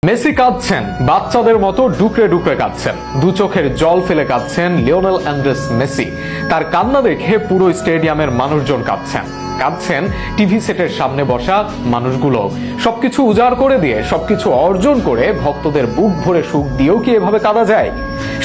Messi কাঁদছেন, বাচ্চাদের মতো ডুকরে ডুকরে কাঁদছেন। দু চোখের জল ফেলে কাঁদছেন লিওনেল অ্যান্ড্রেস মেসি। তার কান্না দেখে পুরো স্টেডিয়ামের মানুষজন কাঁদছেন টিভি সেটের সামনে বসা মানুষগুলো। সবকিছু উজাড় করে দিয়ে, সবকিছু অর্জন করে ভক্তদের বুক ভরে সুখ দিয়েও কি এভাবে কাঁদা যায়?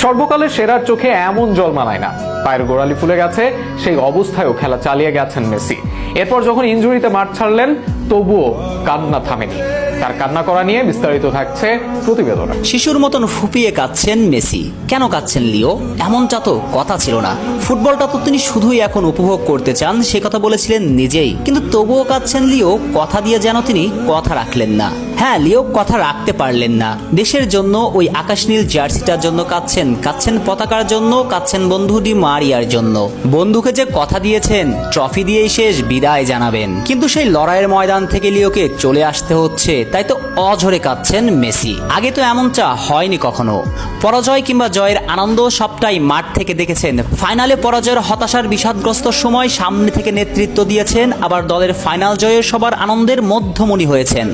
সর্বকালের সেরার চোখে এমন জল মানায় না। পায়ের গোড়ালি ফুলে গেছে, সেই অবস্থায়ও খেলা চালিয়ে গেছেন মেসি। এরপর যখন ইনজুরিতে মাঠ ছাড়লেন, তবুও কান্না থামেনি। তার কান্না করা নিয়ে বিস্তারিত থাকছে প্রতিবেদনে। শিশুর মতন ফুপিয়ে কাঁদছেন মেসি। কেন কাঁদছেন লিও? এমনটা তো কথা ছিল না। ফুটবলটা তো তিনি শুধুই এখন উপভোগ করতে চান, সে কথা বলেছিলেন নিজেই। কিন্তু তবুও কাঁদছেন লিও, কথা দিয়ে যেন তিনি কথা রাখলেন না। হ্যাঁ, লিও কথা রাখতে পারলেন না। দেশের জন্য ওই আকাশ নীল জার্সিটার জন্য কাঁদছেন পতাকার জন্য, কাঁদছেন বন্ধু ডি মারিয়ার জন্য। বন্ধুকে যে কথা দিয়েছেন ট্রফি দিয়েই শেষ বিদায় জানাবেন, কিন্তু সেই লড়াইয়ের ময়দান থেকে লিওকে চলে আসতে হচ্ছে, তাই তো অঝরে কাঁদছেন মেসি। আগে তো এমনটা হয়নি কখনো। পরাজয় কিংবা জয়ের আনন্দ সবটাই মাঠ থেকে দেখেছেন। ফাইনালে পরাজয়ের হতাশার বিষাদগ্রস্ত সময় সামনে থেকে নেতৃত্ব দিয়েছেন, আবার দলের ফাইনাল জয়ের সবার আনন্দের মধ্যমণি হয়েছেন।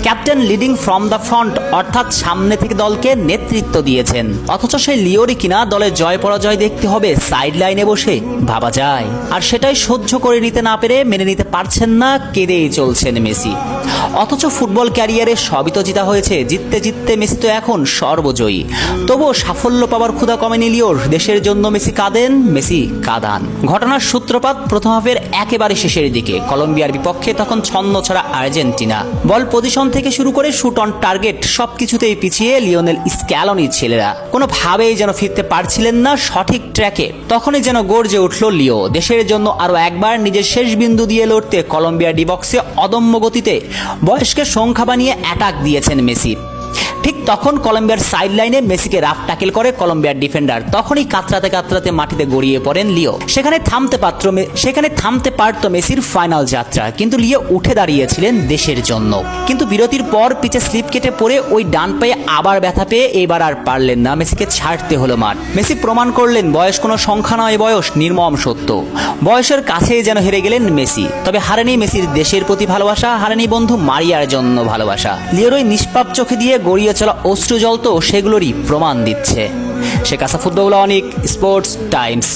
Captain leading from the front, অর্থাৎ সামনে থেকে দলকে নেতৃত্ব দিয়েছেন। অথচ সেই লিওরই কিনা দলের জয় পরাজয় দেখতে হবে সাইড লাইনে বসে, ভাবা যায়? আর সেটাই সহ্য করে নিতে না পেরে, মেনে নিতে পারছেন না, কেঁদেই চলছেন মেসি। অথচ ফুটবল ক্যারিয়ারে সবই তো জিতা হয়েছে। জিততে জিততে মেসি তো এখন সর্বজয়ী। তবুও সাফল্য পাওয়ার ক্ষুধা কমেনি লিওর। দেশের জন্য মেসি কাঁদেন, মেসি কাঁদান। ঘটনার সূত্রপাত প্রথম হাফের একেবারে শেষের দিকে। কলম্বিয়ার বিপক্ষে তখন ছন্ন ছাড়া আর্জেন্টিনা। বল পজিশন থেকে শুরু করে শুট অন টার্গেট সবকিছুতেই পিছিয়ে লিওনেল স্ক্যালোনির ছেলেরা কোনোভাবেই যেন ফিরতে পারছিলেন না সঠিক ট্র্যাকে। তখনই যেন গর্জে উঠল লিও। দেশের জন্য আরো একবার নিজের শেষ বিন্দু দিয়ে লড়তে কলম্বিয়ার ডিবক্সে অদম্য গতিতে বয়সকে সংখ্যা বানিয়ে অ্যাটাক দিয়েছেন মেসি। ঠিক তখন কলম্বিয়ার সাইড লাইনে মেসিকে রাফ ট্যাকেল করে কলম্বিয়ার ডিফেন্ডার। তখনই কাতরাতে মাটিতে গড়িয়ে পড়েন লিও। সেখানে থামতে পারত মেসির ফাইনাল যাত্রা, কিন্তু লিও উঠে দাঁড়িয়েছিলেন দেশের জন্য। কিন্তু বিরতির পর পিচে স্লিপ কেটে পড়ে ওই ডান পায়ে আবার ব্যথা পেয়ে এবার আর পারলেন না, মেসিকে ছাড়তে হলো মাঠ। মেসি প্রমাণ করলেন বয়স কোনো সংখ্যা নয়, বয়স নির্মম সত্য। বয়সের কাছেই যেন হেরে গেলেন মেসি। তবে হারেনি মেসির দেশের প্রতি ভালোবাসা, হারেনি বন্ধু মারিয়ার জন্য ভালোবাসা। লিওর ওই নিষ্পাপ চোখে দিয়ে গড়িয়ে চলা অশ্রু জল তো সেগুলোরই প্রমাণ দিচ্ছে। শেখ আসাফুদ্দৌলা অনিক, স্পোর্টস টাইমস।